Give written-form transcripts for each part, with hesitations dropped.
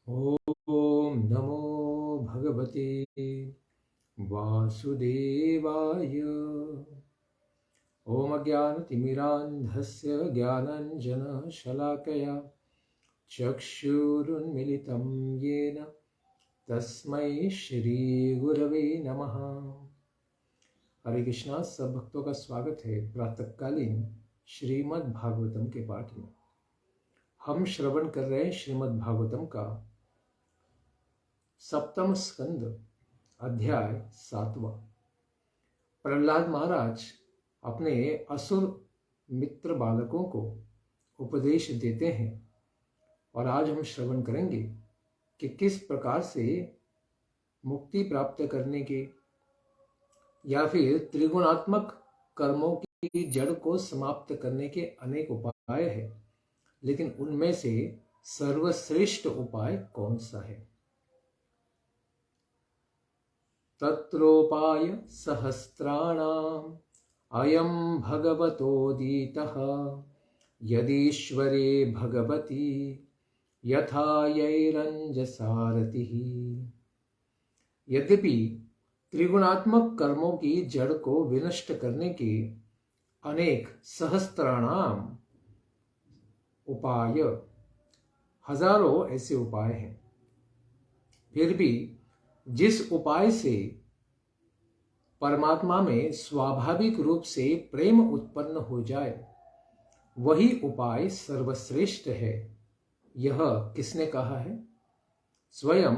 ॐ नमो भगवते वासुदेवाय। ॐ अज्ञानतिमिरान्धस्य ज्ञानाञ्जनशलाकया चक्षुरुन्मिलितं येन तस्मै श्रीगुरवे नमः। हरे कृष्णा। सब भक्तों का स्वागत है प्रातःकालीन श्रीमद् भागवतम के पाठ में। हम श्रवण कर रहे हैं श्रीमद् भागवतम का सप्तम स्कंद अध्याय 7वां। प्रहलाद महाराज अपने असुर मित्र बालकों को उपदेश देते हैं और आज हम श्रवण करेंगे कि किस प्रकार से मुक्ति प्राप्त करने के या फिर त्रिगुणात्मक कर्मों की जड़ को समाप्त करने के अनेक उपाय हैं, लेकिन उनमें से सर्वश्रेष्ठ उपाय कौन सा है। तत्रोपाय सहस्राणाम अयं भगवतोदीतः यदीश्वरे भगवती यथा यैरंजसारथिः। यद्यपि त्रिगुणात्मक कर्मों की जड़ को विनष्ट करने के अनेक सहस्त्राणाम उपाय, हजारों ऐसे उपाय हैं, फिर भी जिस उपाय से परमात्मा में स्वाभाविक रूप से प्रेम उत्पन्न हो जाए वही उपाय सर्वश्रेष्ठ है। यह किसने कहा है? स्वयं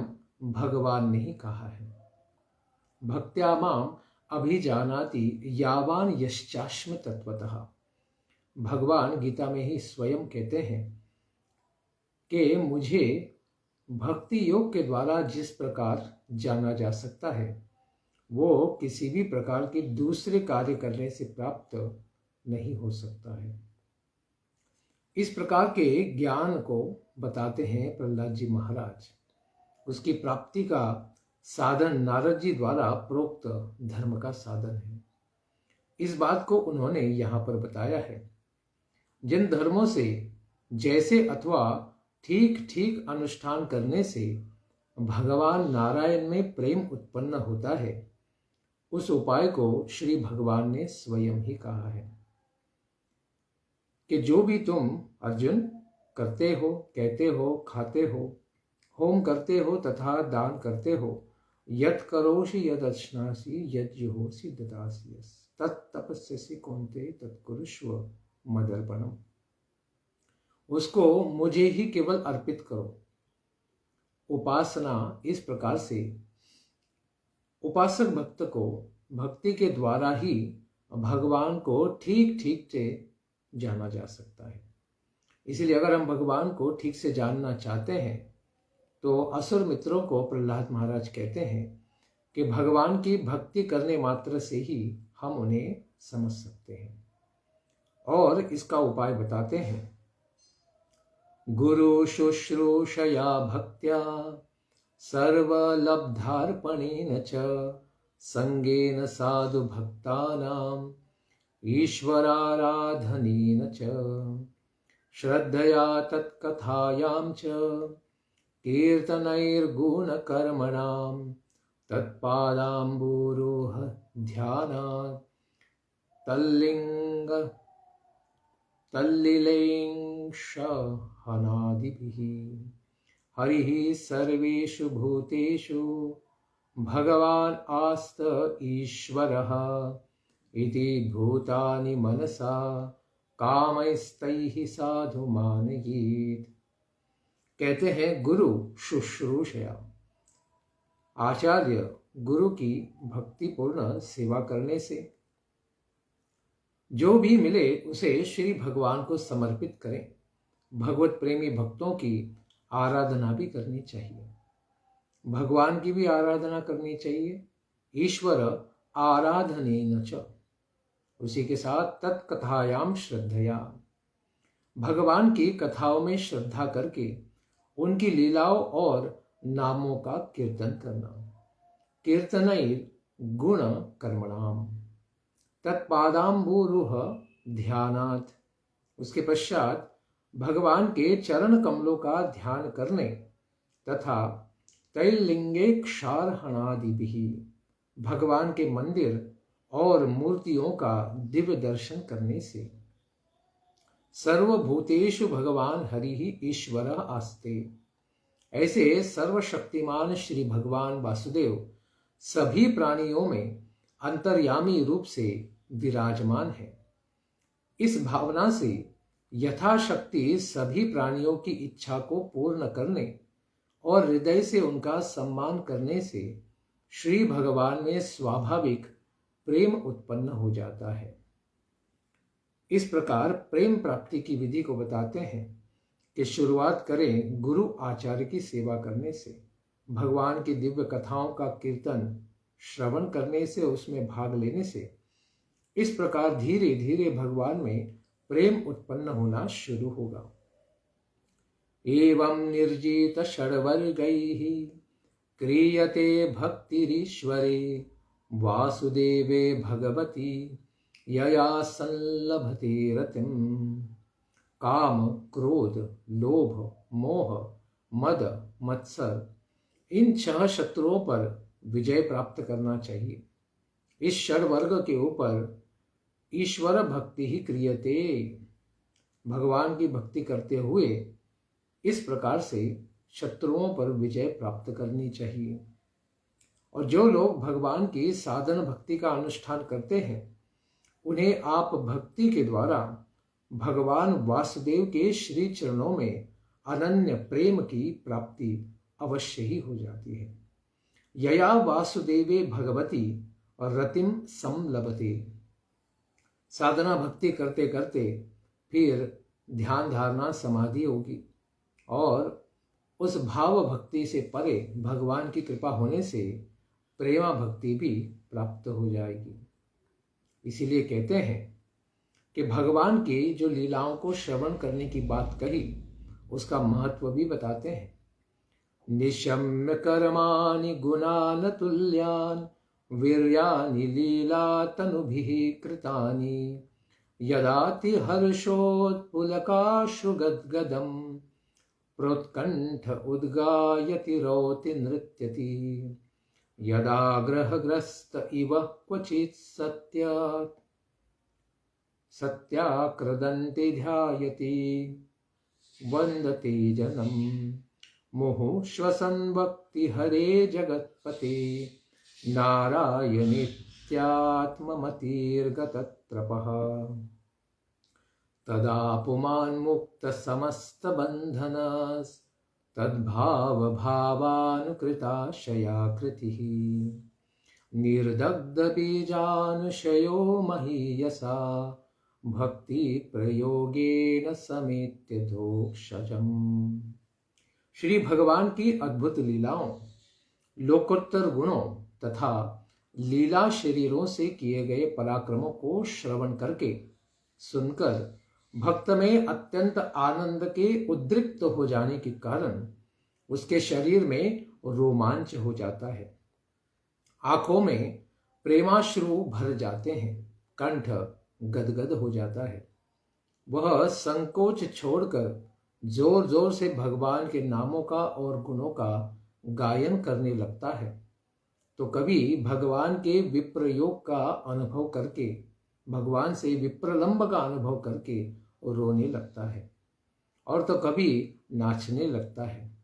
भगवान ने ही कहा है। भक्त्या माम अभिजानाति यावान यश्चास्मि तत्वतः। भगवान गीता में ही स्वयं कहते हैं कि मुझे भक्ति योग के द्वारा जिस प्रकार जाना जा सकता है वो किसी भी प्रकार के दूसरे कार्य करने से प्राप्त नहीं हो सकता है। इस प्रकार के ज्ञान को बताते हैं प्रहलाद जी महाराज। उसकी प्राप्ति का साधन नारद जी द्वारा प्रोक्त धर्म का साधन है। इस बात को उन्होंने यहाँ पर बताया है। जिन धर्मों से जैसे अथवा ठीक ठीक अनुष्ठान करने से भगवान नारायण में प्रेम उत्पन्न होता है, उस उपाय को श्री भगवान ने स्वयं ही कहा है कि जो भी तुम अर्जुन करते हो, कहते हो, खाते हो, होम करते हो तथा दान करते हो, यत् करोषि यद् अश्नासि यद् जुहोसि ददासि तत् तपस्यसि कौन्तेय तत्कुरुष्व मदर्पणम्। उसको मुझे ही केवल अर्पित करो। उपासना इस प्रकार से उपासक भक्त को भक्ति के द्वारा ही भगवान को ठीक ठीक से जाना जा सकता है। इसलिए अगर हम भगवान को ठीक से जानना चाहते हैं तो असुर मित्रों को प्रहलाद महाराज कहते हैं कि भगवान की भक्ति करने मात्र से ही हम उन्हें समझ सकते हैं। और इसका उपाय बताते हैं। गुरु शुश्रूषया भक्त्या सर्वलब्धार्पणेन च संगेन साधु भक्तानां ईश्वराराधनेन च श्रद्धया तत्कथायां च कीर्तनैर्गुणकर्मणां तत्पादाम्बुरोह ध्यानात् तल्लीलैंशहनादिभिः हरिः सर्वेषु भूतेषु भगवान् आस्त ईश्वरः इति भूतानि मनसा कामैस्तैः साधु मानयेत्। कहते हैं गुरु शुश्रूषया, आचार्य गुरु की भक्तिपूर्ण सेवा करने से जो भी मिले उसे श्री भगवान को समर्पित करें। भगवत प्रेमी भक्तों की आराधना भी करनी चाहिए, भगवान की भी आराधना करनी चाहिए। ईश्वर आराधनेन च, उसी के साथ तत्कथायाम श्रद्धया, भगवान की कथाओं में श्रद्धा करके उनकी लीलाओं और नामों का कीर्तन करना। कीर्तनैर गुण कर्मणाम तत्पादाम्बुरुह ध्यानात्, उसके पश्चात भगवान के चरण कमलों का ध्यान करने तथा तैलिंगेक्षारहणादिभिः भगवान के मंदिर और मूर्तियों का दिव्य दर्शन करने से। सर्वभूतेषु भगवान हरि ही ईश्वरः आस्ते। ऐसे सर्वशक्तिमान श्री भगवान वासुदेव सभी प्राणियों में अंतर्यामी रूप से विराजमान है। इस भावना से यथाशक्ति सभी प्राणियों की इच्छा को पूर्ण करने और हृदय से उनका सम्मान करने से श्री भगवान में स्वाभाविक प्रेम उत्पन्न हो जाता है। इस प्रकार प्रेम प्राप्ति की विधि को बताते हैं कि शुरुआत करें गुरु आचार्य की सेवा करने से, भगवान की दिव्य कथाओं का कीर्तन श्रवण करने से, उसमें भाग लेने से। इस प्रकार धीरे धीरे भगवान में प्रेम उत्पन्न होना शुरू होगा। एवं निर्जित षड्वर्गैः क्रियते भक्तिरीश्वरे वासुदेवे भगवती यया संलभते रतिम। काम, क्रोध, लोभ, मोह, मद, मत्सर, इन 6 शत्रुओं पर विजय प्राप्त करना चाहिए। इस षड्वर्ग के ऊपर ईश्वर भक्ति ही क्रियते, भगवान की भक्ति करते हुए इस प्रकार से शत्रुओं पर विजय प्राप्त करनी चाहिए। और जो लोग भगवान की साधन भक्ति का अनुष्ठान करते हैं, उन्हें आप भक्ति के द्वारा भगवान वासुदेव के श्री चरणों में अनन्य प्रेम की प्राप्ति अवश्य ही हो जाती है। यया वासुदेवे भगवती और रतिम समलभते। साधना भक्ति करते करते फिर ध्यान धारणा समाधि होगी और उस भाव भक्ति से परे भगवान की कृपा होने से प्रेमा भक्ति भी प्राप्त हो जाएगी। इसीलिए कहते हैं कि भगवान की जो लीलाओं को श्रवण करने की बात कही, उसका महत्व भी बताते हैं। निशम्य कर्माणि गुणान तुल्यान वीर्यानि लीला तनुभिः कृतानि यदाति हर्षोत्पुलकाशु गद्गदम् प्रोत्कण्ठ उद्गायति रौति नृत्यति यदा ग्रहग्रस्त इव क्वचित् सत्याक्रदन्ति ध्यायति वन्दते जनम् मुहुः श्वसन् भक्ति हरे जगत्पते नारायणेत्यात्ममतिर्गतत्रपः तदा पुमान् मुक्तसमस्तबन्धनस्तद्भावभावानुकृताशया कृतिः निर्दग्धबीजानुशयो महीयसा भक्तिप्रयोगेन समेत्य दोक्षजम्। श्री भगवान की अद्भुत लीलाओं, लोकोत्तर गुणों तथा लीला शरीरों से किए गए पराक्रमों को श्रवण करके सुनकर भक्त में अत्यंत आनंद के उद्रिक्त हो जाने के कारण उसके शरीर में रोमांच हो जाता है, आंखों में प्रेमाश्रु भर जाते हैं, कंठ गदगद हो जाता है। वह संकोच छोड़कर जोर जोर से भगवान के नामों का और गुणों का गायन करने लगता है। तो कभी भगवान के विप्रयोग का अनुभव करके, भगवान से विप्रलंब का अनुभव करके रोने लगता है, और तो कभी नाचने लगता है।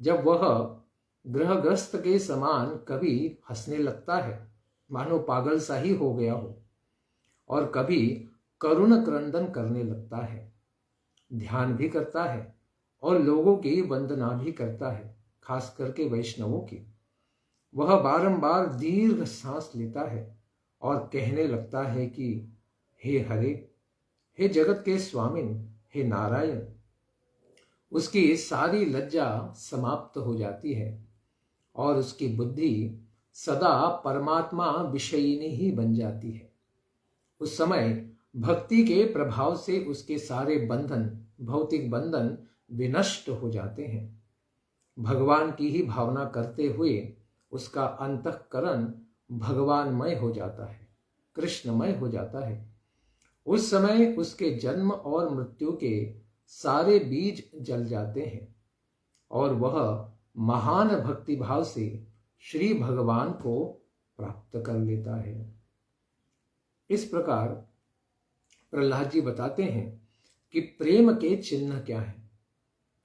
जब वह ग्रहग्रस्त के समान कभी हंसने लगता है, मानो पागल सा ही हो गया हो, और कभी करुण क्रंदन करने लगता है, ध्यान भी करता है और लोगों की वंदना भी करता है, खास करके वैष्णवों की। वह बारंबार दीर्घ सांस लेता है और कहने लगता है कि हे हरे, हे जगत के स्वामिन, हे नारायण। उसकी सारी लज्जा समाप्त हो जाती है और उसकी बुद्धि सदा परमात्मा विषयिनी ही बन जाती है। उस समय भक्ति के प्रभाव से उसके सारे बंधन, भौतिक बंधन विनष्ट हो जाते हैं। भगवान की ही भावना करते हुए उसका अंतःकरण भगवानमय हो जाता है, कृष्णमय हो जाता है। उस समय उसके जन्म और मृत्यु के सारे बीज जल जाते हैं और वह महान भक्ति भाव से श्री भगवान को प्राप्त कर लेता है। इस प्रकार प्रहलाद जी बताते हैं कि प्रेम के चिन्ह क्या है,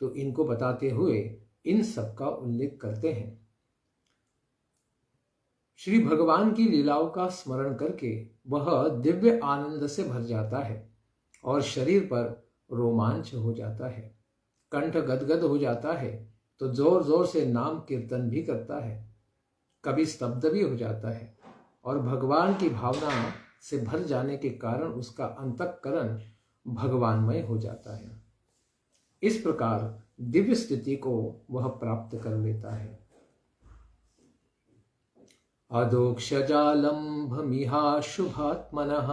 तो इनको बताते हुए इन सब का उल्लेख करते हैं। श्री भगवान की लीलाओं का स्मरण करके वह दिव्य आनंद से भर जाता है और शरीर पर रोमांच हो जाता है, कंठ गदगद हो जाता है, तो जोर जोर से नाम कीर्तन भी करता है, कभी स्तब्ध भी हो जाता है और भगवान की भावना से भर जाने के कारण उसका अंतःकरण भगवानमय हो जाता है। इस प्रकार दिव्य स्थिति को वह प्राप्त कर लेता है। अदोक्षजालंभमिहा शुभात्मनः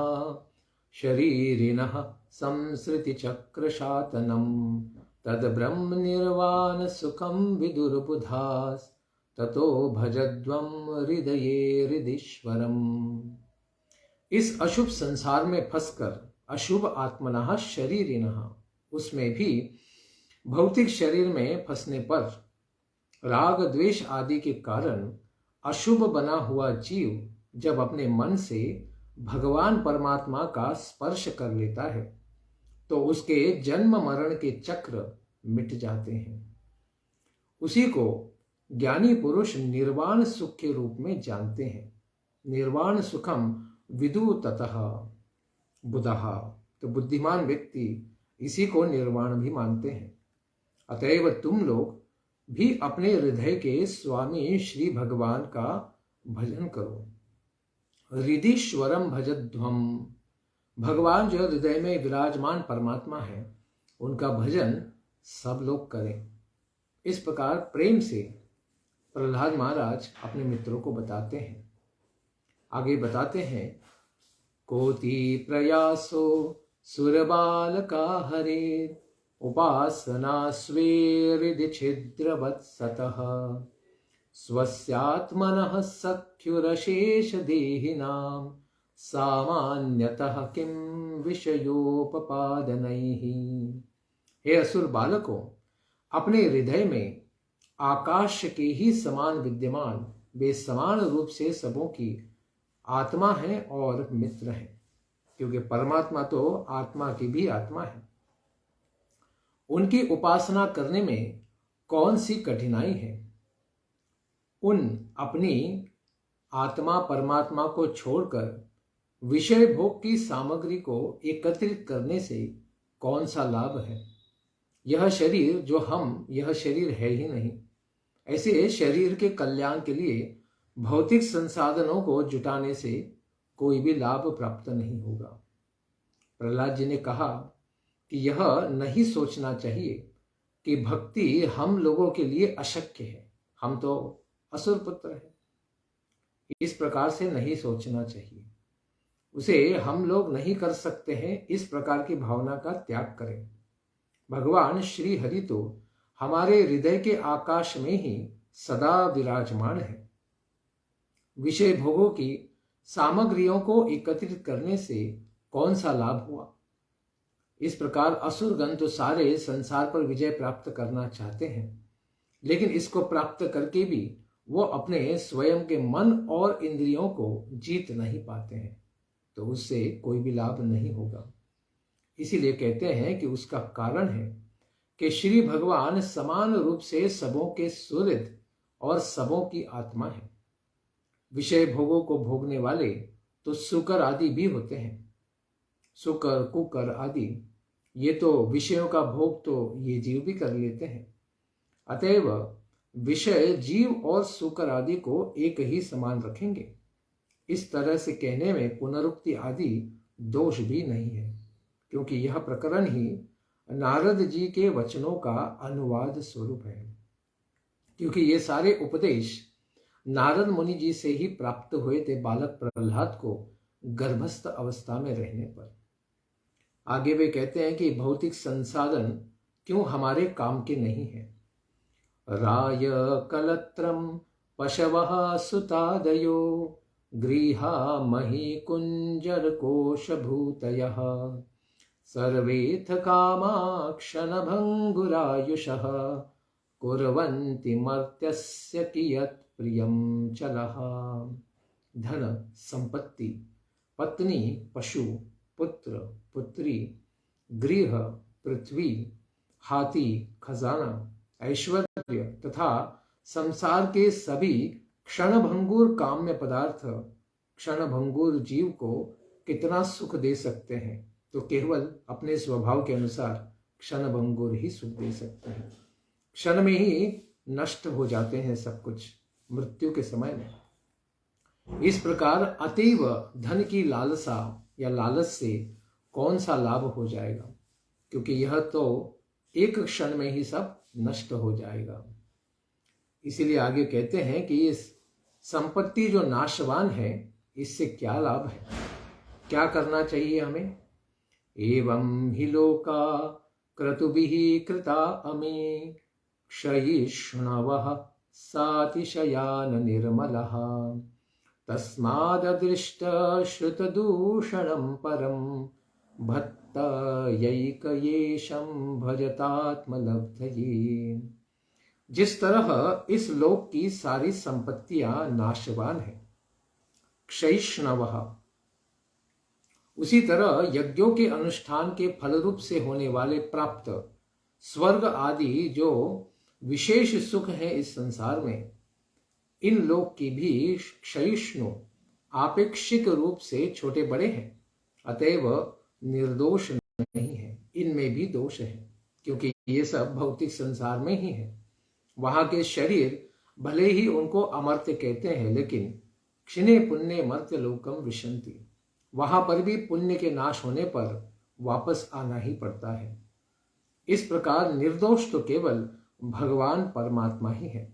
शरीरिणः संसृतिचक्रशातनं तद्ब्रह्म निर्वाण सुखं विदुर्बुधास् ततो भजध्वं हृदये हृदीश्वरम्। इस अशुभ संसार में फंसकर अशुभ आत्मनः शरीरिणः, उसमें भी भौतिक शरीर में फंसने पर राग द्वेष आदि के कारण अशुभ बना हुआ जीव जब अपने मन से भगवान परमात्मा का स्पर्श कर लेता है तो उसके जन्म मरण के चक्र मिट जाते हैं। उसी को ज्ञानी पुरुष निर्वाण सुख के रूप में जानते हैं। निर्वाण सुखम विदु ततः बुधः, तो बुद्धिमान व्यक्ति इसी को निर्वाण भी मानते हैं। अतएव तुम लोग भी अपने हृदय के स्वामी श्री भगवान का भजन करो। हृदीश्वरम भजध्वम, भगवान जो हृदय में विराजमान परमात्मा है उनका भजन सब लोग करें। इस प्रकार प्रेम से प्रहलाद महाराज अपने मित्रों को बताते हैं। आगे बताते हैं, कोटि प्रयासो सुरबालका हरे उपासना स्वेरिधि छिद्रवत्सतः स्वस्यात्मनः सख्युरशेष देहिनां सामान्यतः किं विषयोपपादनैः। हे असुर बालकों, अपने हृदय में आकाश के ही समान विद्यमान वे समान रूप से सबों की आत्मा है और मित्र है, क्योंकि परमात्मा तो आत्मा की भी आत्मा है। उनकी उपासना करने में कौन सी कठिनाई है? उन अपनी आत्मा परमात्मा को छोड़कर विषय भोग की सामग्री को एकत्रित करने से कौन सा लाभ है? यह शरीर जो हम, यह शरीर है ही नहीं। ऐसे शरीर के कल्याण के लिए भौतिक संसाधनों को जुटाने से कोई भी लाभ प्राप्त नहीं होगा। प्रहलाद जी ने कहा कि यह नहीं सोचना चाहिए कि भक्ति हम लोगों के लिए अशक्य है, हम तो असुर पुत्र हैं। इस प्रकार से नहीं सोचना चाहिए। उसे हम लोग नहीं कर सकते हैं, इस प्रकार की भावना का त्याग करें। भगवान श्री हरि तो हमारे हृदय के आकाश में ही सदा विराजमान है। विषय भोगों की सामग्रियों को एकत्रित करने से कौन सा लाभ हुआ? इस प्रकार असुरगण तो सारे संसार पर विजय प्राप्त करना चाहते हैं, लेकिन इसको प्राप्त करके भी वो अपने स्वयं के मन और इंद्रियों को जीत नहीं पाते हैं, तो उससे कोई भी लाभ नहीं होगा। इसीलिए कहते हैं कि उसका कारण है कि श्री भगवान समान रूप से सबों के सुहृद और सबों की आत्मा है। विषय भोगों को भोगने वाले तो सुकर आदि भी होते हैं। सुकर, कुकर आदि ये तो विषयों का भोग तो ये जीव भी कर लेते हैं। अतएव विषय जीव और सुकर आदि को एक ही समान रखेंगे। इस तरह से कहने में पुनरुक्ति आदि दोष भी नहीं है, क्योंकि यह प्रकरण ही नारद जी के वचनों का अनुवाद स्वरूप है। क्योंकि ये सारे उपदेश नारद मुनि जी से ही प्राप्त हुए थे बालक प्रहलाद को गर्भस्थ अवस्था में रहने पर। आगे वे कहते हैं कि भौतिक संसाधन क्यों हमारे काम के नहीं है। राय कलत्रम पशवः सुतादयो गृहा मही कुंजर कोशभूतयः सर्वेथ कामा क्षणभंगुरायुषः कुर्वन्ति मर्त्यस्य कियत् प्रियं चलः। धन, संपत्ति, पत्नी, पशु, पुत्र, पुत्री, गृह, पृथ्वी, हाथी, खजाना, ऐश्वर्य तथा संसार के सभी क्षणभंगुर काम्य पदार्थ क्षणभंगुर जीव को कितना सुख दे सकते हैं? तो केवल अपने स्वभाव के अनुसार क्षणभंगुर ही सुख दे सकते हैं। क्षण में ही नष्ट हो जाते हैं सब कुछ मृत्यु के समय में। इस प्रकार अतीव धन की लालसा या लालच से कौन सा लाभ हो जाएगा, क्योंकि यह तो एक क्षण में ही सब नष्ट हो जाएगा। इसीलिए आगे कहते हैं कि इस संपत्ति जो नाशवान है, इससे क्या लाभ है, क्या करना चाहिए हमें? एवं हि लोका क्रतुभिः कृता अमे क्षयिष्णवः सातिशयान निर्मलः तस्माददृष्ट श्रुतदूषणं परं भत्तयैकयेशं भजतात्मलब्धये। जिस तरह इस लोक की सारी संपत्तियां नाशवान है, क्षयिष्णवः, उसी तरह यज्ञों के अनुष्ठान के फल रूप से होने वाले प्राप्त स्वर्ग आदि जो विशेष सुख है इस संसार में, इन लोक की भी क्षयिष्णु आपेक्षिक रूप से छोटे बड़े हैं, अतएव निर्दोष नहीं है। इनमें भी दोष है, क्योंकि ये सब भौतिक संसार में ही है। वहां के शरीर भले ही उनको अमर्त्य कहते हैं, लेकिन क्षिणे पुण्य मर्त्य लोकम विशंति, वहां पर भी पुण्य के नाश होने पर वापस आना ही पड़ता है। इस प्रकार निर्दोष तो केवल भगवान परमात्मा ही है।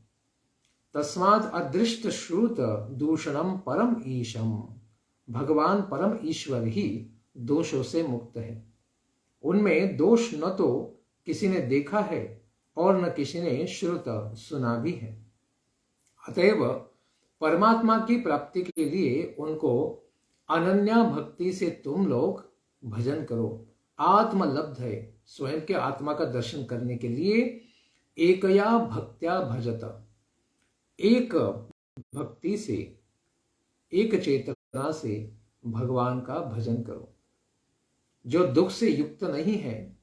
तस्मात् अदृष्ट श्रुत दूषणम परम ईशम, भगवान परम ईश्वर ही दोषों से मुक्त है। उनमें दोष न तो किसी ने देखा है और न किसी ने श्रुत सुना भी है। अतएव परमात्मा की प्राप्ति के लिए उनको अनन्या भक्ति से तुम लोग भजन करो। आत्मलब्ध है, स्वयं के आत्मा का दर्शन करने के लिए एकया भक्त्या भजत, एक भक्ति से, एक चेतना से भगवान का भजन करो, जो दुख से युक्त नहीं है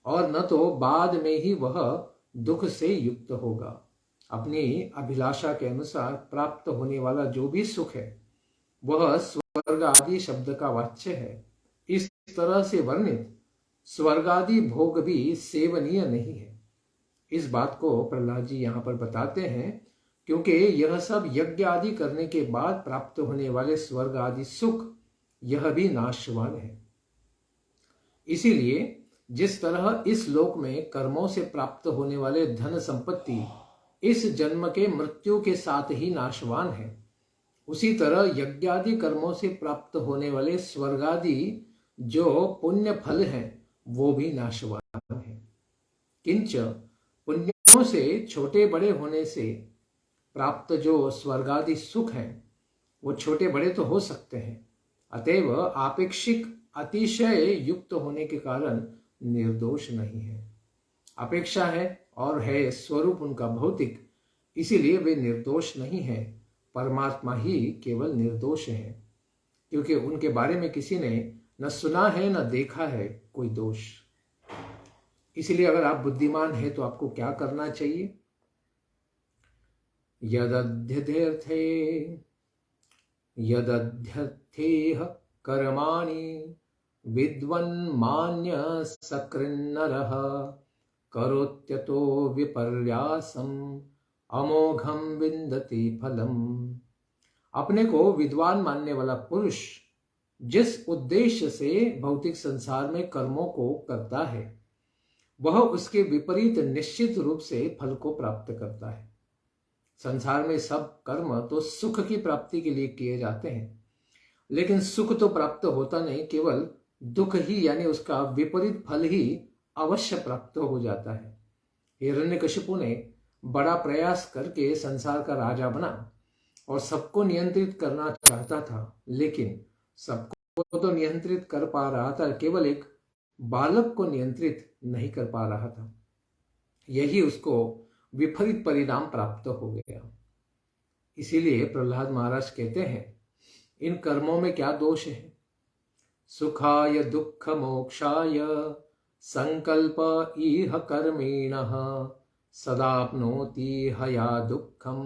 और न तो बाद में ही वह दुख से युक्त होगा। अपनी अभिलाषा के अनुसार प्राप्त होने वाला जो भी सुख है वह स्वर्ग आदि शब्द का वाच्य है। इस तरह से वर्णित स्वर्ग आदि भोग भी सेवनीय नहीं है। इस बात को प्रहलाद जी यहाँ पर बताते हैं, क्योंकि यह सब यज्ञ आदि करने के बाद प्राप्त होने वाले स्वर्ग आदि सुख यह भी नाशवान है। इसीलिए जिस तरह इस लोक में कर्मों से प्राप्त होने वाले धन संपत्ति इस जन्म के मृत्यु के साथ ही नाशवान है, उसी तरह यज्ञादि कर्मों से प्राप्त होने वाले स्वर्गादि जो पुण्य फल हैं वो भी नाशवान है। किंच पुण्यों से छोटे बड़े होने से प्राप्त जो स्वर्गादि सुख हैं वो छोटे बड़े तो हो सकते हैं, अतएव आपेक्षिक अतिशय युक्त होने के कारण निर्दोष नहीं है। अपेक्षा है और है स्वरूप उनका भौतिक, इसीलिए वे निर्दोष नहीं है। परमात्मा ही केवल निर्दोष है, क्योंकि उनके बारे में किसी ने न सुना है न देखा है कोई दोष। इसलिए अगर आप बुद्धिमान हैं तो आपको क्या करना चाहिए? यदध्यर्थेह कर्माणि विद्वन्मान्य सकृन्नरः करोत्यतो विपर्यासम अमोघम विन्दति फलम। अपने को विद्वान मानने वाला पुरुष जिस उद्देश्य से भौतिक संसार में कर्मों को करता है वह उसके विपरीत निश्चित रूप से फल को प्राप्त करता है। संसार में सब कर्म तो सुख की प्राप्ति के लिए किए जाते हैं, लेकिन सुख तो प्राप्त होता नहीं, केवल दुख ही यानी उसका विपरीत फल ही अवश्य प्राप्त हो जाता है। हिरण्यकशिपु ने बड़ा प्रयास करके संसार का राजा बना और सबको नियंत्रित करना चाहता था, लेकिन सबको तो नियंत्रित कर पा रहा था, केवल एक बालक को नियंत्रित नहीं कर पा रहा था। यही उसको विपरीत परिणाम प्राप्त हो गया। इसीलिए प्रहलाद महाराज कहते हैं, इन कर्मों में क्या दोष है? सुखाय दुख मोक्षाय संकल्प इह कर्मिणः सदाप्नोति हया दुःखम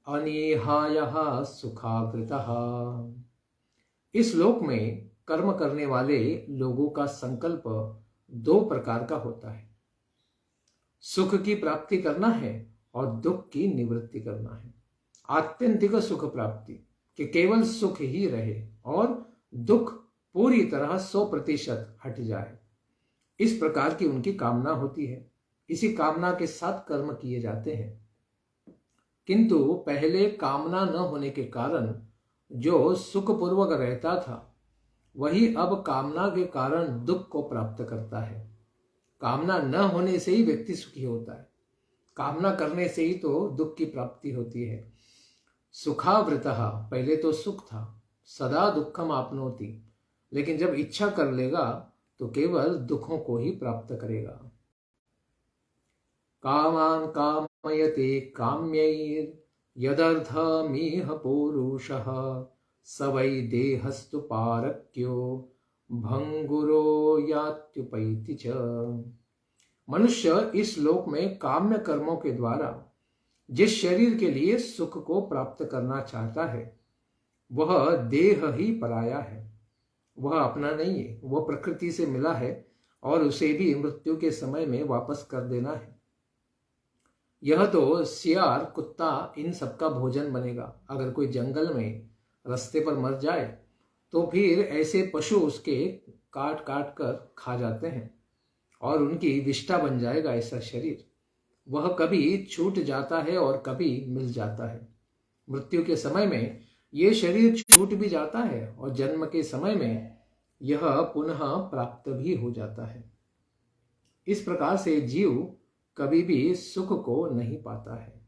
अनिहायः सुखावृतः। इस लोक में कर्म करने वाले लोगों का संकल्प दो प्रकार का होता है। सुख की प्राप्ति करना है और दुख की निवृत्ति करना है। आत्यंतिक सुख प्राप्ति कि केवल सुख ही रहे और दुख पूरी तरह 100% हट जाए, इस प्रकार की उनकी कामना होती है। इसी कामना के साथ कर्म किए जाते हैं। किंतु पहले कामना न होने के कारण जो सुखपूर्वक रहता था, वही अब कामना के कारण दुख को प्राप्त करता है। कामना न होने से ही व्यक्ति सुखी होता है, कामना करने से ही तो दुख की प्राप्ति होती है। सुखावृतः, पहले तो सुख था, सदा दुखम आपनोति, लेकिन जब इच्छा कर लेगा तो केवल दुखों को ही प्राप्त करेगा। कामान कामयते काम्यैर् यदर्थमिह पुरुषः स वै देहस्तु पारक्यो भंगुरो यात्युपैति च। मनुष्य इस लोक में काम्य कर्मों के द्वारा जिस शरीर के लिए सुख को प्राप्त करना चाहता है, वह देह ही पराया है, वह अपना नहीं है। वह प्रकृति से मिला है और उसे भी मृत्यु के समय में वापस कर देना है। यह तो सियार, कुत्ता, इन सबका भोजन बनेगा। अगर कोई जंगल में रास्ते पर मर जाए तो फिर ऐसे पशु उसके काट काट कर खा जाते हैं और उनकी विष्ठा बन जाएगा ऐसा शरीर। वह कभी छूट जाता है और कभी मिल जाता है। मृत्यु के समय में यह शरीर छूट भी जाता है और जन्म के समय में यह पुनः प्राप्त भी हो जाता है। इस प्रकार से जीव कभी भी सुख को नहीं पाता है।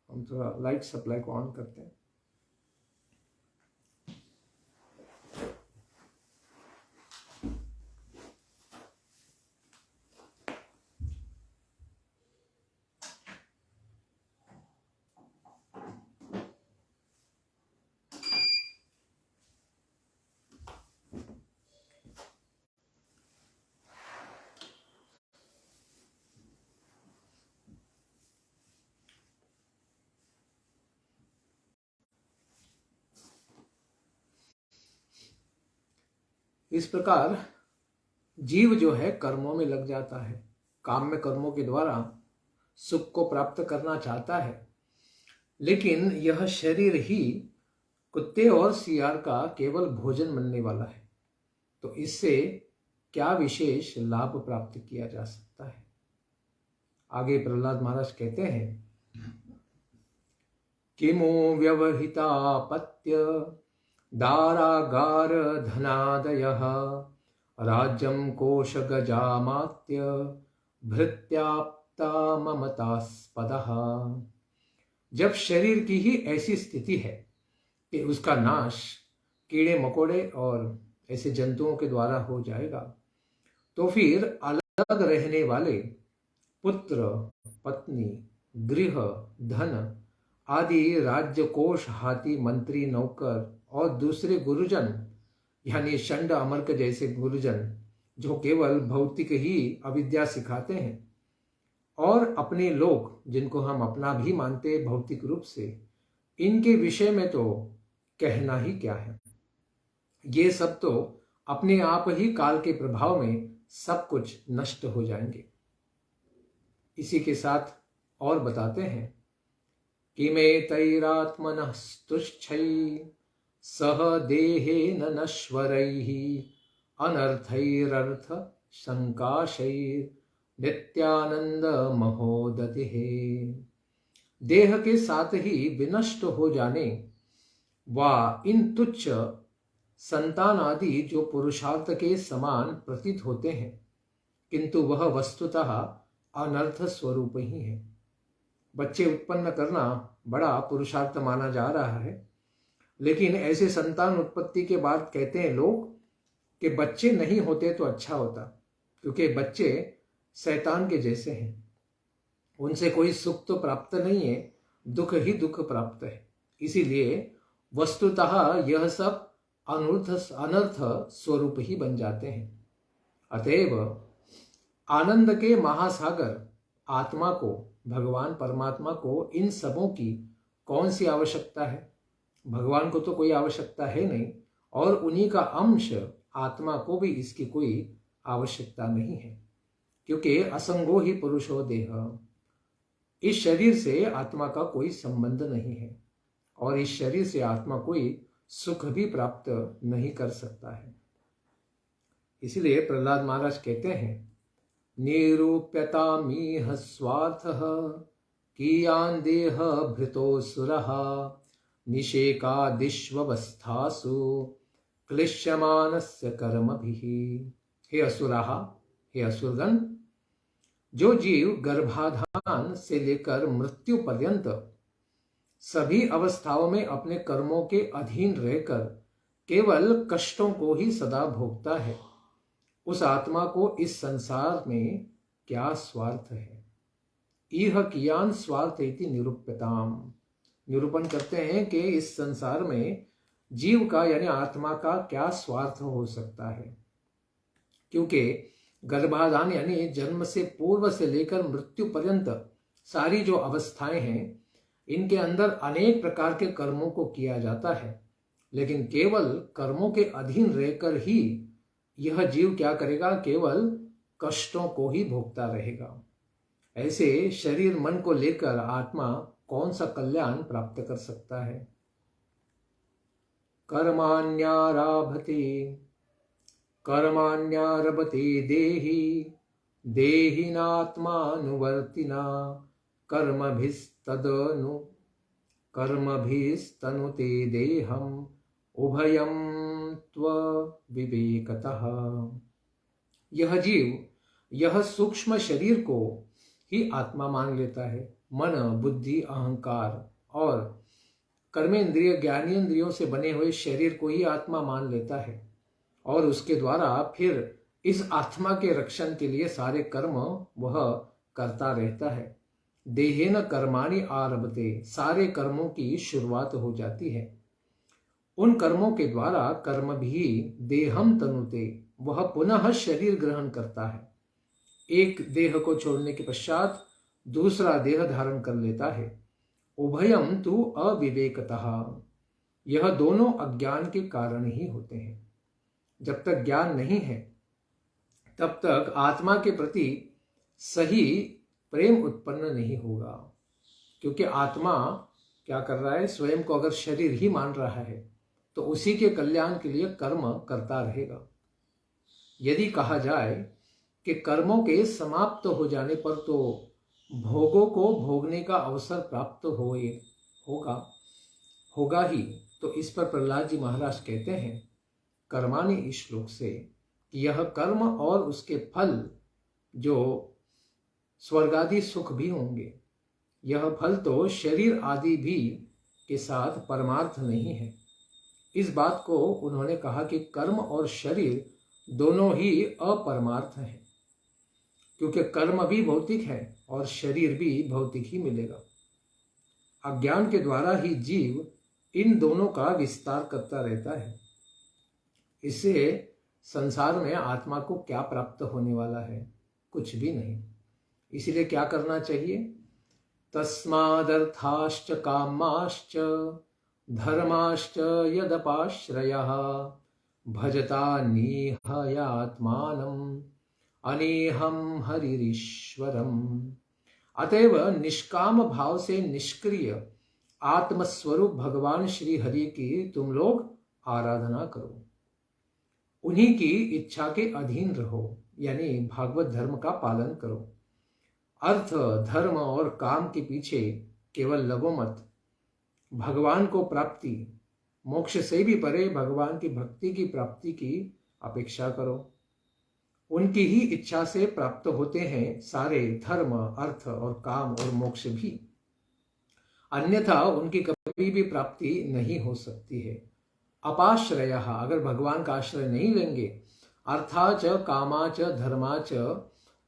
हम थोड़ा लाइट सप्लाई को ऑन करते हैं। इस प्रकार जीव जो है कर्मों में लग जाता है, काम्य कर्मों के द्वारा सुख को प्राप्त करना चाहता है, लेकिन यह शरीर ही कुत्ते और सियार का केवल भोजन बनने वाला है। तो इससे क्या विशेष लाभ प्राप्त किया जा सकता है? आगे प्रहलाद महाराज कहते हैं, किमो व्यवहितापत्य दारागार धनादयः राज्यं कोश गजामात्य भृत्याप्ता ममतास्पदः। जब शरीर की ही ऐसी स्थिति है कि उसका नाश कीड़े मकोड़े और ऐसे जंतुओं के द्वारा हो जाएगा, तो फिर अलग रहने वाले पुत्र, पत्नी, गृह, धन आदि राज्य कोष, हाथी, मंत्री, नौकर और दूसरे गुरुजन यानी षंड अमर्क जैसे गुरुजन जो केवल भौतिक ही अविद्या सिखाते हैं, और अपने लोग जिनको हम अपना भी मानते भौतिक रूप से, इनके विषय में तो कहना ही क्या है। ये सब तो अपने आप ही काल के प्रभाव में सब कुछ नष्ट हो जाएंगे। इसी के साथ और बताते हैं कि मैं तैरात्मनः स्तुच्छै सह देहेन नश्वरैः अनर्थैरर्थ संकाशैर् नित्यानंद महोदतिः। देह के साथ ही विनष्ट हो जाने व इन तुच्छ संतान आदि जो पुरुषार्थ के समान प्रतीत होते हैं, किंतु वह वस्तुतः अनर्थ स्वरूप ही है। बच्चे उत्पन्न करना बड़ा पुरुषार्थ माना जा रहा है, लेकिन ऐसे संतान उत्पत्ति के बाद कहते हैं लोग कि बच्चे नहीं होते तो अच्छा होता, क्योंकि बच्चे शैतान के जैसे हैं, उनसे कोई सुख तो प्राप्त नहीं है, दुख ही दुख प्राप्त है। इसीलिए वस्तुतः यह सब अनर्थ स्वरूप ही बन जाते हैं। अतएव आनंद के महासागर आत्मा को, भगवान परमात्मा को इन सबों की कौन सी आवश्यकता है? भगवान को तो कोई आवश्यकता है नहीं, और उन्हीं का अंश आत्मा को भी इसकी कोई आवश्यकता नहीं है, क्योंकि असंगो ही पुरुषो देह। इस शरीर से आत्मा का कोई संबंध नहीं है, और इस शरीर से आत्मा कोई सुख भी प्राप्त नहीं कर सकता है। इसलिए प्रहलाद महाराज कहते हैं, निरूप्यतामीह स्वार्थः कियान् देह भृतो सुरः निषेकादिष्वस्थासु क्लिश्यमानस्य कर्मभिः। हे असुराः, हे असुरगण, जो जीव गर्भाधान से लेकर मृत्यु पर्यंत सभी अवस्थाओं में अपने कर्मों के अधीन रहकर केवल कष्टों को ही सदा भोगता है, उस आत्मा को इस संसार में क्या स्वार्थ है? इह कियान स्वार्थ इति निरूप्यताम। निरूपण करते हैं कि इस संसार में जीव का यानी आत्मा का क्या स्वार्थ हो सकता है, क्योंकि गर्भाधान यानी जन्म से पूर्व से लेकर मृत्यु पर्यंत सारी जो अवस्थाएं हैं, इनके अंदर अनेक प्रकार के कर्मों को किया जाता है, लेकिन केवल कर्मों के अधीन रहकर ही यह जीव क्या करेगा? केवल कष्टों को ही भोगता रहेगा। ऐसे शरीर मन को लेकर आत्मा कौन सा कल्याण प्राप्त कर सकता है? कर्माण्यारभते देहि देहिनात्मानुवर्तिना कर्मभिस्तनुते देहम उभयं त्वविवेकतः। यह जीव यह सूक्ष्म शरीर को ही आत्मा मान लेता है। मन, बुद्धि, अहंकार और कर्मेंद्रिय ज्ञानेंद्रियों से बने हुए शरीर को ही आत्मा मान लेता है, और उसके द्वारा फिर इस आत्मा के रक्षण के लिए सारे कर्म वह करता रहता है। देहेन कर्माणि आरभते, सारे कर्मों की शुरुआत हो जाती है। उन कर्मों के द्वारा कर्म भी देहम तनुते, वह पुनः शरीर ग्रहण करता है। एक देह को छोड़ने के पश्चात दूसरा देह धारण कर लेता है। उभयम तु अविवेकतः, यह दोनों अज्ञान के कारण ही होते हैं। जब तक ज्ञान नहीं है तब तक आत्मा के प्रति सही प्रेम उत्पन्न नहीं होगा, क्योंकि आत्मा क्या कर रहा है? स्वयं को अगर शरीर ही मान रहा है तो उसी के कल्याण के लिए कर्म करता रहेगा। यदि कहा जाए कि कर्मों के समाप्त हो जाने पर तो भोगों को भोगने का अवसर प्राप्त होगा ही, तो इस पर प्रहलाद जी महाराज कहते हैं कर्माणि, इस श्लोक से, कि यह कर्म और उसके फल जो स्वर्ग आदि सुख भी होंगे, यह फल तो शरीर आदि भी के साथ परमार्थ नहीं है। इस बात को उन्होंने कहा कि कर्म और शरीर दोनों ही अपरमार्थ हैं, क्योंकि कर्म भी भौतिक है और शरीर भी भौतिक ही मिलेगा। अज्ञान के द्वारा ही जीव इन दोनों का विस्तार करता रहता है। इससे संसार में आत्मा को क्या प्राप्त होने वाला है? कुछ भी नहीं। इसलिए क्या करना चाहिए? तस्मादर्थाश्च कामाश्च धर्माश्च यदपाश्रयः भजता निहयात्मानम् अनेहम हरिरीश्वरम। अतएव निष्काम भाव से निष्क्रिय आत्मस्वरूप भगवान श्री हरि की तुम लोग आराधना करो, उन्हीं की इच्छा के अधीन रहो, यानी भागवत धर्म का पालन करो। अर्थ, धर्म और काम के पीछे केवल लगो मत। भगवान को प्राप्ति, मोक्ष से भी परे भगवान की भक्ति की प्राप्ति की अपेक्षा करो। उनकी ही इच्छा से प्राप्त होते हैं सारे धर्म, अर्थ और काम और मोक्ष भी, अन्यथा उनकी कभी भी प्राप्ति नहीं हो सकती है। अपाश्रय, अगर भगवान का आश्रय नहीं लेंगे, अर्था च कामा च धर्मा च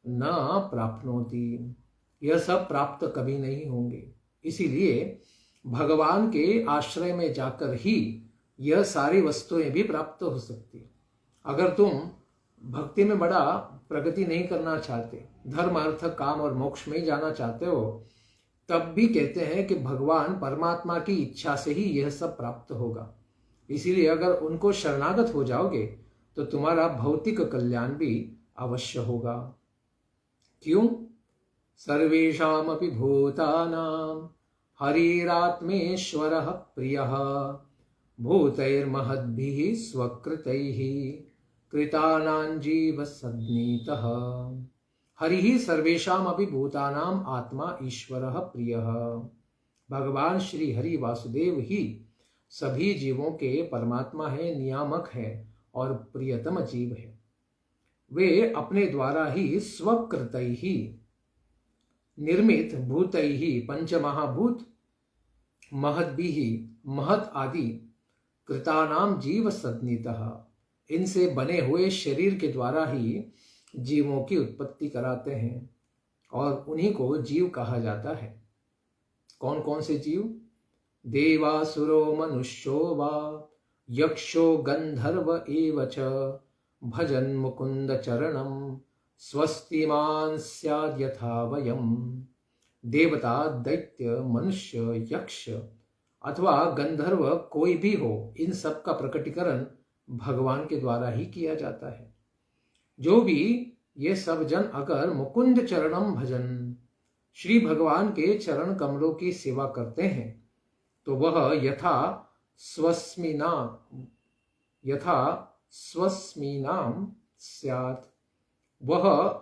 न प्राप्नोति। यह सब प्राप्त कभी नहीं होंगे। इसीलिए भगवान के आश्रय में जाकर ही यह सारी वस्तुएं भी प्राप्त हो सकती। अगर तुम भक्ति में बड़ा प्रगति नहीं करना चाहते, धर्म अर्थ काम और मोक्ष में ही जाना चाहते हो, तब भी कहते हैं कि भगवान परमात्मा की इच्छा से ही यह सब प्राप्त होगा। इसीलिए अगर उनको शरणागत हो जाओगे तो तुम्हारा भौतिक कल्याण भी अवश्य होगा। क्यों? सर्वेषामपि भूतानां हरिरात्मेश्वरः प्रियः भूतैर्महद्भिः स्वकृतैः कृतानां जीवसन्नितः। हरिः सर्वेषामपि भूतानां आत्मा ईश्वरः प्रियः। भगवान श्री हरि वासुदेव ही सभी जीवों के परमात्मा है, नियामक है और प्रियतम जीव है। वे अपने द्वारा ही स्वकृतैः ही निर्मित भूतैः ही पंचमहाभूत महद्भिः महत् आदि कृतानाम जीव सन्नितः इनसे बने हुए शरीर के द्वारा ही जीवों की उत्पत्ति कराते हैं और उन्हीं को जीव कहा जाता है। कौन कौन से जीव? देवासुरो मनुष्यो वा यक्षो गंधर्व एव च भजन मुकुंद चरणम स्वस्तिमान स्याद् यथा वयम्। देवता, दैत्य, मनुष्य, यक्ष अथवा गंधर्व कोई भी हो, इन सब का प्रकटीकरण भगवान के द्वारा ही किया जाता है। जो भी ये सब जन अगर मुकुंद चरणम भजन, श्री भगवान के चरण कमलों की सेवा करते हैं तो वह यथा स्वस्मिनाम स्यात्, वह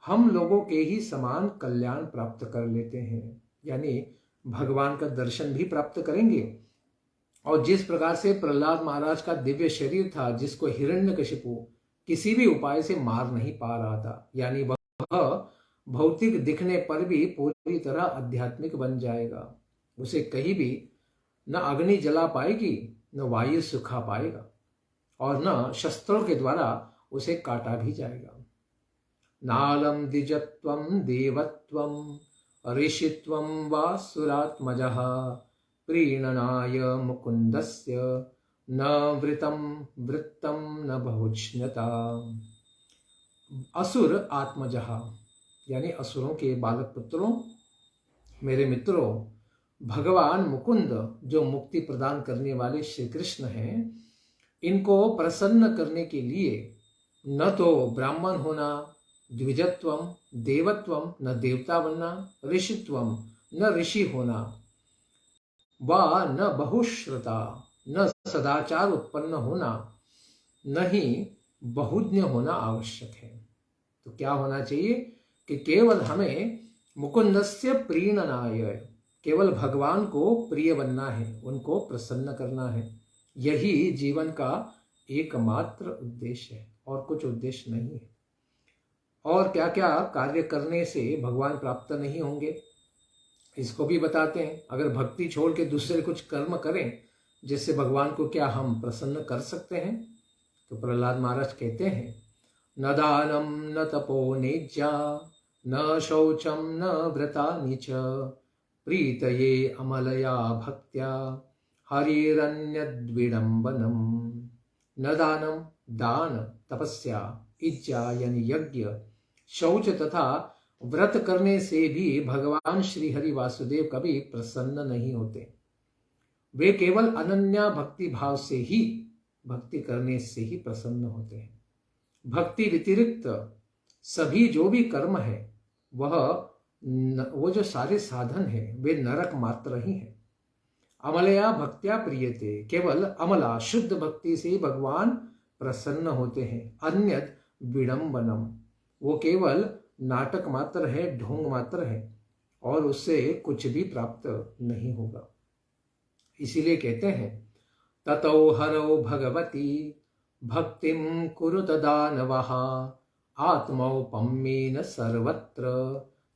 हम लोगों के ही समान कल्याण प्राप्त कर लेते हैं। यानी भगवान का दर्शन भी प्राप्त करेंगे। और जिस प्रकार से प्रहलाद महाराज का दिव्य शरीर था जिसको हिरण्यकशिपु किसी भी उपाय से मार नहीं पा रहा था, यानी वह भौतिक दिखने पर भी पूरी तरह आध्यात्मिक बन जाएगा। उसे कहीं भी न अग्नि जला पाएगी, न वायु सुखा पाएगा और न शस्त्रों के द्वारा उसे काटा भी जाएगा। नालम द्विजत्वम देवत्वम ऋषित्वम वा सुरात्मजः प्रीणनाय मुकुंदस्य न वृतम वृत्तम न बहुज्ञता। असुर आत्मजः यानी असुरों के बालक पुत्रों, मेरे मित्रों, भगवान मुकुंद जो मुक्ति प्रदान करने वाले श्री कृष्ण हैं, इनको प्रसन्न करने के लिए न तो ब्राह्मण होना, द्विजत्वम देवत्वम न देवता बनना, ऋषित्वम न ऋषि होना, वा न बहुश्रुता न सदाचार उत्पन्न होना, न ही बहुज्ञ होना आवश्यक है। तो क्या होना चाहिए कि केवल हमें मुकुंदस्य प्रीणनाय, केवल भगवान को प्रिय बनना है, उनको प्रसन्न करना है। यही जीवन का एकमात्र उद्देश्य है और कुछ उद्देश्य नहीं है। और क्या क्या कार्य करने से भगवान प्राप्त नहीं होंगे इसको भी बताते हैं। अगर भक्ति छोड़ के दूसरे कुछ कर्म करें जिससे भगवान को क्या हम प्रसन्न कर सकते हैं? तो प्रहलाद महाराज कहते हैं, न दानम न तपो निज्या न शौचम न व्रतानि च प्रीतये अमलया भक्त्या हरिरन्यद्विडम्बनम। न दानम, दान, तपस्या, इज्जा यानी यज्ञ, शौच तथा व्रत करने से भी भगवान श्री हरि वासुदेव कभी प्रसन्न नहीं होते। वे केवल अनन्या भक्ति भाव से ही, भक्ति करने से ही प्रसन्न होते हैं। भक्ति व्यतिरिक्त सभी जो भी कर्म है वो जो सारे साधन है वे नरक मात्र ही हैं। अमलया भक्त्या प्रियते, केवल अमला शुद्ध भक्ति से भगवान प्रसन्न होते हैं। अन्यद विडंबनम, वो केवल नाटक मात्र है, ढोंग मात्र है और उससे कुछ भी प्राप्त नहीं होगा। इसीलिए कहते हैं, ततो हरो भगवती भक्तिम कुरुत दानवः आत्मौपम्येन सर्वत्र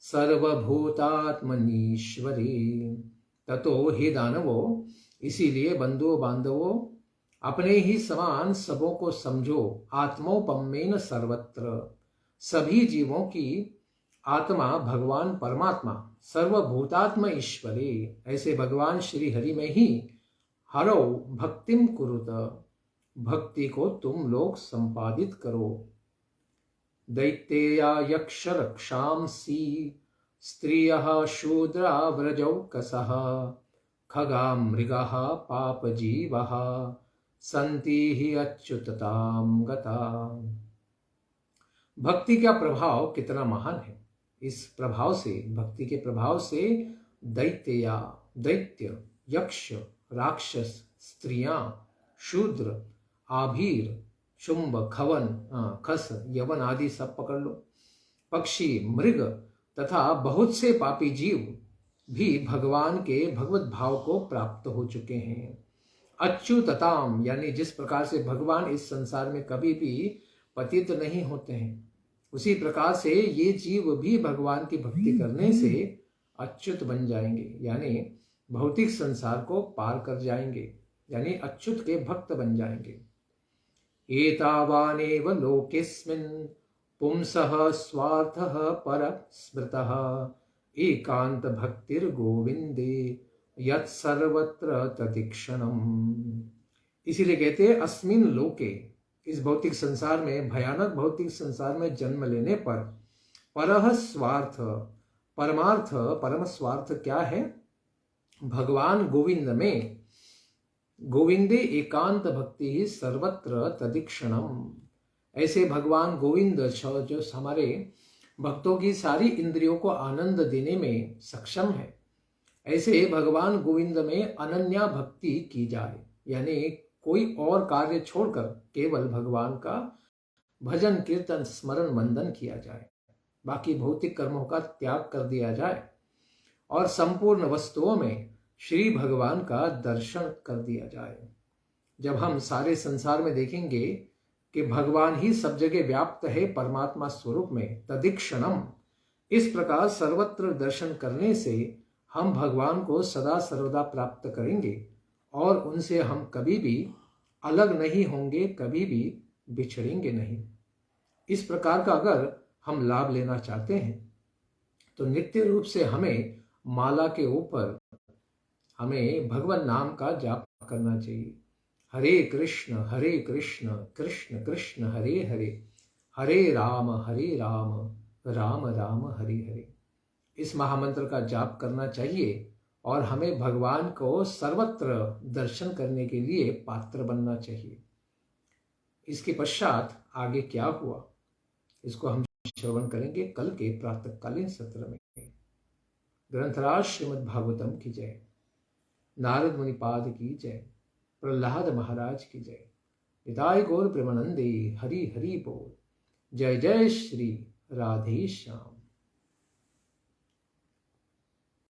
सर्वभूतात्मनीश्वरी। ततो हे दानवो, इसीलिए बंधुओं बांधवों, अपने ही समान सबों को समझो, आत्मोपमेन सर्वत्र। सभी जीवों की आत्मा भगवान परमात्मा, सर्वभूतात्म ईश्वरे, ऐसे भगवान श्री हरि में ही हरो भक्तिम कुरुत, भक्ति को तुम लोग संपादित करो। दैत्तेया यक्ष रक्षांसी स्त्रियः शूद्रा व्रजौकसः खगा मृगः पापजीवः सन्ति हि अच्युततां गता। भक्ति का प्रभाव कितना महान है। इस प्रभाव से, भक्ति के प्रभाव से दैत्य, यक्ष, राक्षस, स्त्रियां, शूद्र, आभीर, शुंभ, खवन, खस, यवन आदि सब पकड़ लो, पक्षी, मृग तथा बहुत से पापी जीव भी भगवान के भगवत भाव को प्राप्त हो चुके हैं। अच्युतताम यानी जिस प्रकार से भगवान इस संसार में कभी भी पतित नहीं होते हैं, उसी प्रकार से ये जीव भी भगवान की भक्ति करने से अच्युत बन जाएंगे, यानी भौतिक संसार को पार कर जाएंगे, यानी अच्युत के भक्त बन जाएंगे। एतावानेव लोकेस्मिन् पुंसः स्वार्थः परस्मृतः एकांत भक्तिर् गोविंदे यत् सर्वत्र ततिक्षणम्। इसीलिए कहते हैं अस्मिन लोके, इस भौतिक संसार में, भयानक भौतिक संसार में जन्म लेने पर परह स्वार्थ, परमार्थ, परम स्वार्थ क्या है? भगवान गोविंद में, गोविंदे एकांत भक्ति ही सर्वत्र तदिक्षणम। ऐसे भगवान गोविंद जो हमारे भक्तों की सारी इंद्रियों को आनंद देने में सक्षम है, ऐसे भगवान गोविंद में अनन्या भक्ति की जाए, यानी कोई और कार्य छोड़कर केवल भगवान का भजन, कीर्तन, स्मरण, वंदन किया जाए, बाकी भौतिक कर्मों का त्याग कर दिया जाए और संपूर्ण वस्तुओं में श्री भगवान का दर्शन कर दिया जाए। जब हम सारे संसार में देखेंगे कि भगवान ही सब जगह व्याप्त है परमात्मा स्वरूप में, तदिक्षणम, इस प्रकार सर्वत्र दर्शन करने से हम भगवान को सदा सर्वदा प्राप्त करेंगे और उनसे हम कभी भी अलग नहीं होंगे, कभी भी बिछड़ेंगे नहीं। इस प्रकार का अगर हम लाभ लेना चाहते हैं तो नित्य रूप से हमें माला के ऊपर हमें भगवान नाम का जाप करना चाहिए। हरे कृष्ण कृष्ण कृष्ण हरे हरे, हरे राम राम राम हरे हरे। इस महामंत्र का जाप करना चाहिए और हमें भगवान को सर्वत्र दर्शन करने के लिए पात्र बनना चाहिए। इसके पश्चात आगे क्या हुआ, इसको हम श्रवण करेंगे कल के प्रातःकालीन सत्र में। ग्रंथराज श्रीमद् भागवतम की जय, नारद मुनिपाद की जय, प्रहलाद महाराज की जय। निताय गौर प्रेमानंदे, हरि हरि बोल। जय जय श्री राधे श्याम।